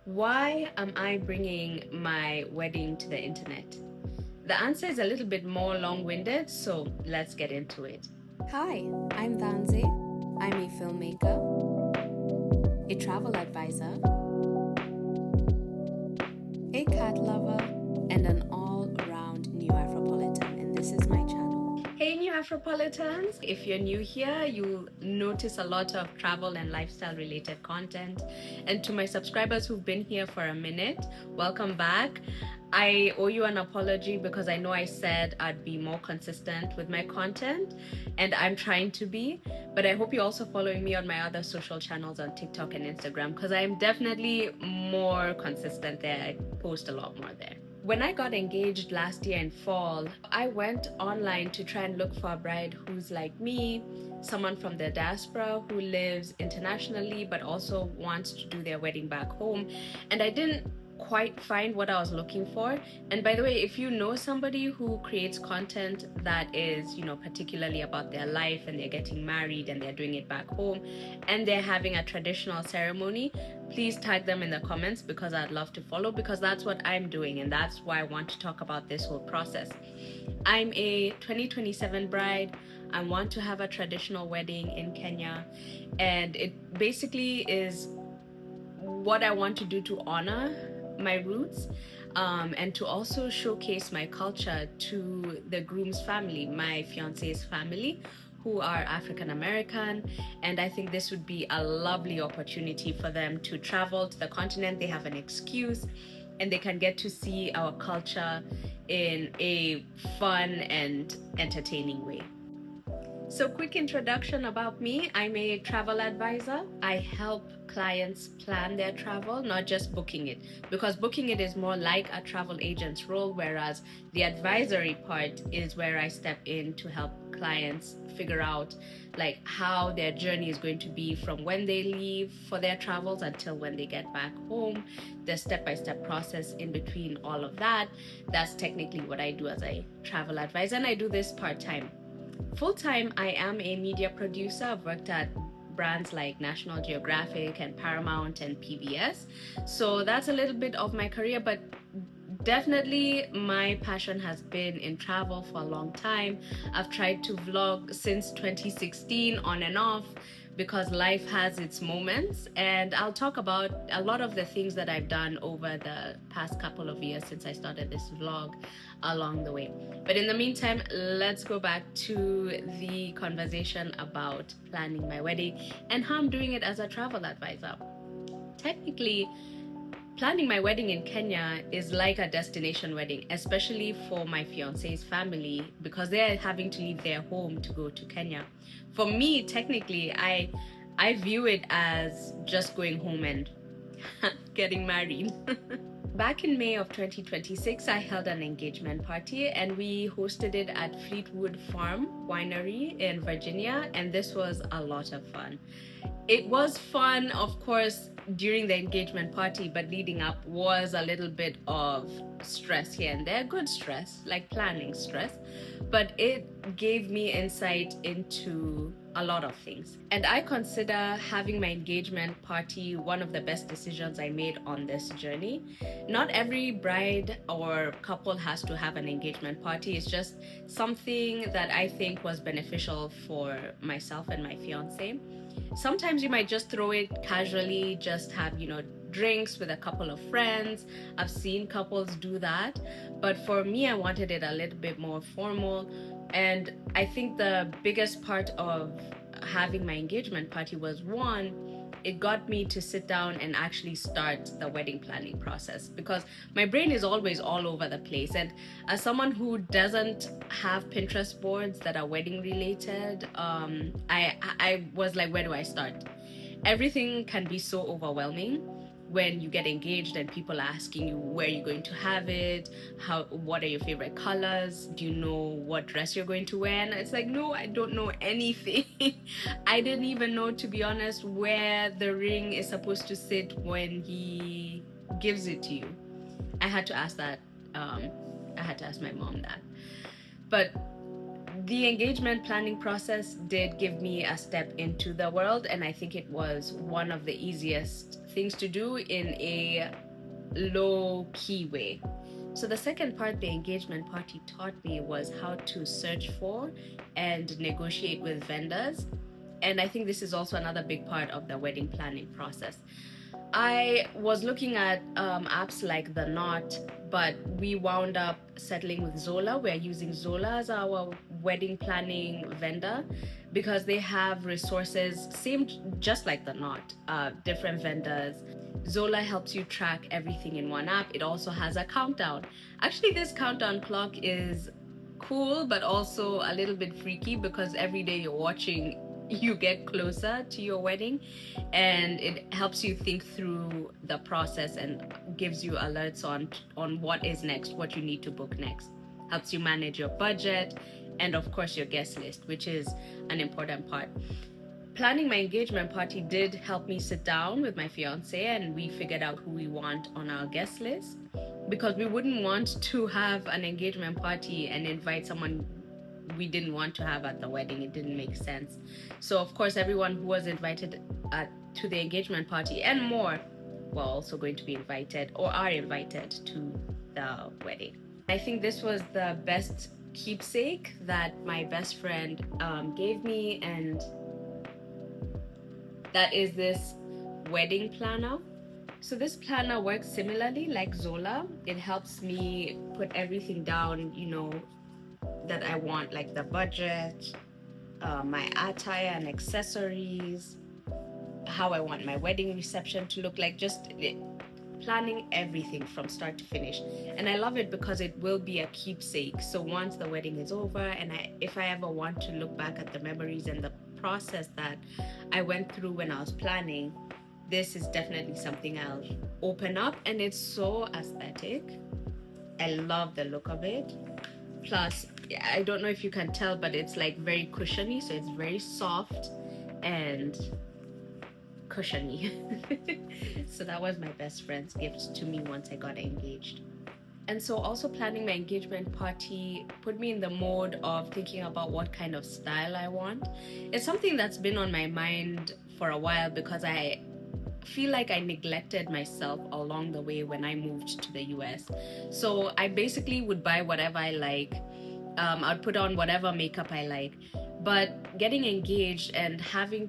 Why am I bringing my wedding to the internet? The answer is a little bit more long-winded, so let's get into it. Hi, I'm Danze. I'm a filmmaker, a travel advisor, a cat lover, and an all around Newafropolitan, and this is my channel. Hey, Newafropolitans! If you're new here, you'll notice a lot of travel and lifestyle related content. And to my subscribers who've been here for a minute, welcome back. I owe you an apology because I know I said I'd be more consistent with my content, and I'm trying to be. But I hope you're also following me on my other social channels on TikTok and Instagram because I'm definitely more consistent there. I post a lot more there. When I got engaged last year in fall, I went online to try and look for a bride who's like me, someone from the diaspora who lives internationally but also wants to do their wedding back home. And I didn't quite find what I was looking for. And by the way, if you know somebody who creates content that is, particularly about their life and they're getting married and they're doing it back home and they're having a traditional ceremony, please tag them in the comments because I'd love to follow, because that's what I'm doing and that's why I want to talk about this whole process. I'm a 2027 bride. I want to have a traditional wedding in Kenya, and it basically is what I want to do to honor my roots, and to also showcase my culture to the groom's family, my fiance's family, who are African American. And I think this would be a lovely opportunity for them to travel to the continent. They have an excuse and they can get to see our culture in a fun and entertaining way. So, quick introduction about me. I'm a travel advisor. I help clients plan their travel, not just booking it, because booking it is more like a travel agent's role, whereas the advisory part is where I step in to help clients figure out like how their journey is going to be from when they leave for their travels until when they get back home, the step-by-step process in between all of that. That's technically what I do as a travel advisor, and I do this part-time. Full-time, I am a media producer. I've worked at brands like National Geographic and Paramount and PBS. So that's a little bit of my career, but definitely my passion has been in travel for a long time. I've tried to vlog since 2016 on and off because life has its moments, and I'll talk about a lot of the things that I've done over the past couple of years since I started this vlog along the way. But in the meantime, let's go back to the conversation about planning my wedding and how I'm doing it as a travel advisor. Technically, planning my wedding in Kenya is like a destination wedding, especially for my fiance's family, because they're having to leave their home to go to Kenya. For me, technically, I view it as just going home and getting married. Back in May of 2026, I held an engagement party and we hosted it at Fleetwood Farm Winery in Virginia, and this was a lot of fun. It was fun, of course, during the engagement party, but leading up was a little bit of stress here and there. Good stress, like planning stress, but it gave me insight into a lot of things. And I consider having my engagement party one of the best decisions I made on this journey. Not every bride or couple has to have an engagement party. It's just something that I think was beneficial for myself and my fiance. Sometimes you might just throw it casually, just have, drinks with a couple of friends. I've seen couples do that. But for me, I wanted it a little bit more formal. And I think the biggest part of having my engagement party was, one, it got me to sit down and actually start the wedding planning process, because my brain is always all over the place. And as someone who doesn't have Pinterest boards that are wedding related, I was like, where do I start? Everything can be so overwhelming when you get engaged and people are asking you where you're going to have it, what are your favorite colors, do you know what dress you're going to wear? And it's like, no, I don't know anything. I didn't even know, to be honest, where the ring is supposed to sit when he gives it to you. I had to ask that. I had to ask my mom that. But The engagement planning process did give me a step into the world, and I think it was one of the easiest things to do in a low key way. So the second part the engagement party taught me was how to search for and negotiate with vendors. And I think this is also another big part of the wedding planning process. I was looking at apps like The Knot, but we wound up settling with Zola. We're using Zola as our wedding planning vendor because they have resources, same just like The Knot, different vendors. Zola helps you track everything in one app. It also has a countdown. Actually, this countdown clock is cool, but also a little bit freaky because every day you're watching you get closer to your wedding, and it helps you think through the process and gives you alerts on what is next, what you need to book next. Helps you manage your budget and of course your guest list, which is an important part. Planning my engagement party did help me sit down with my fiance and we figured out who we want on our guest list, because we wouldn't want to have an engagement party and invite someone we didn't want to have at the wedding. It didn't make sense. So of course everyone who was invited to the engagement party and more were also going to be invited or are invited to the wedding. I think this was the best keepsake that my best friend gave me, and that is this wedding planner. So this planner works similarly like Zola. It helps me put everything down, that I want, like the budget, my attire and accessories, how I want my wedding reception to look like, just planning everything from start to finish. And I love it because it will be a keepsake. So once the wedding is over and if I ever want to look back at the memories and the process that I went through when I was planning, this is definitely something I'll open up, and it's so aesthetic. I love the look of it. Plus, I don't know if you can tell, but it's like very cushiony, so it's very soft and cushiony. So that was my best friend's gift to me once I got engaged. And so also planning my engagement party put me in the mode of thinking about what kind of style I want. It's something that's been on my mind for a while because I feel like I neglected myself along the way when I moved to the US. So I basically would buy whatever I like. I'd put on whatever makeup I like. But getting engaged and having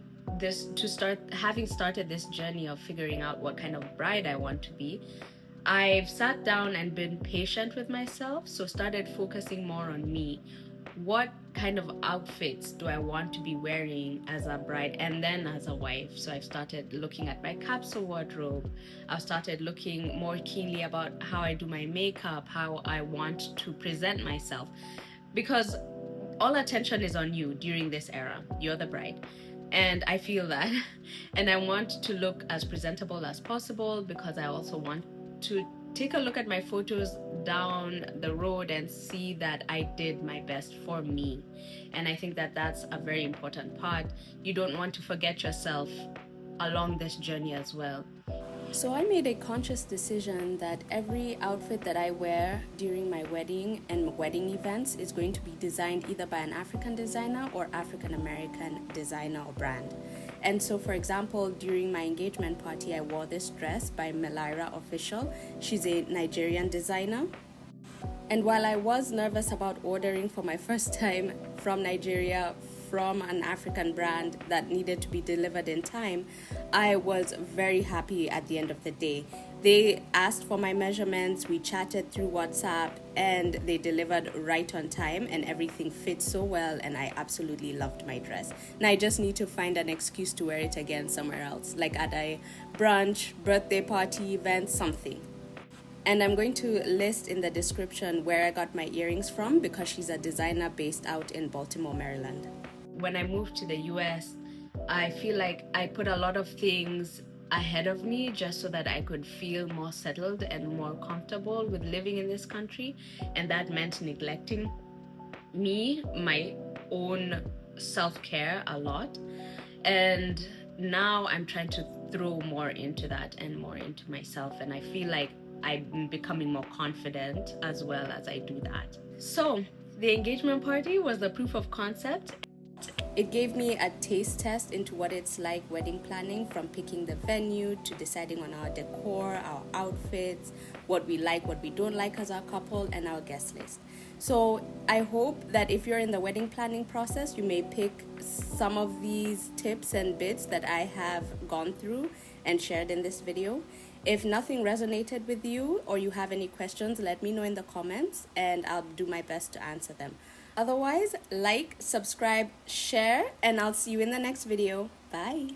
started this journey of figuring out what kind of bride I want to be, I've sat down and been patient with myself. So started focusing more on me. What kind of outfits do I want to be wearing as a bride and then as a wife? So I've started looking at my capsule wardrobe. I've started looking more keenly about how I do my makeup, how I want to present myself. Because all attention is on you during this era. You're the bride. And I feel that. And I want to look as presentable as possible because I also want to take a look at my photos down the road and see that I did my best for me. And I think that that's a very important part. You don't want to forget yourself along this journey as well. So I made a conscious decision that every outfit that I wear during my wedding and wedding events is going to be designed either by an African designer or African American designer or brand. And so, for example, during my engagement party, I wore this dress by Melira Official. She's a Nigerian designer. And while I was nervous about ordering for my first time from Nigeria from an African brand that needed to be delivered in time, I was very happy at the end of the day. They asked for my measurements, we chatted through WhatsApp, and they delivered right on time, and everything fit so well, and I absolutely loved my dress. Now I just need to find an excuse to wear it again somewhere else, like at a brunch, birthday party, event, something. And I'm going to list in the description where I got my earrings from because she's a designer based out in Baltimore, Maryland. When I moved to the US, I feel like I put a lot of things ahead of me just so that I could feel more settled and more comfortable with living in this country. And that meant neglecting me, my own self-care a lot. And now I'm trying to throw more into that and more into myself. And I feel like I'm becoming more confident as well as I do that. So The engagement party was the proof of concept. It gave me a taste test into what it's like wedding planning, from picking the venue to deciding on our decor, our outfits, what we like, what we don't like as our couple, and our guest list. So I hope that if you're in the wedding planning process, you may pick some of these tips and bits that I have gone through and shared in this video. If nothing resonated with you or you have any questions, let me know in the comments and I'll do my best to answer them. Otherwise, like, subscribe, share, and I'll see you in the next video. Bye.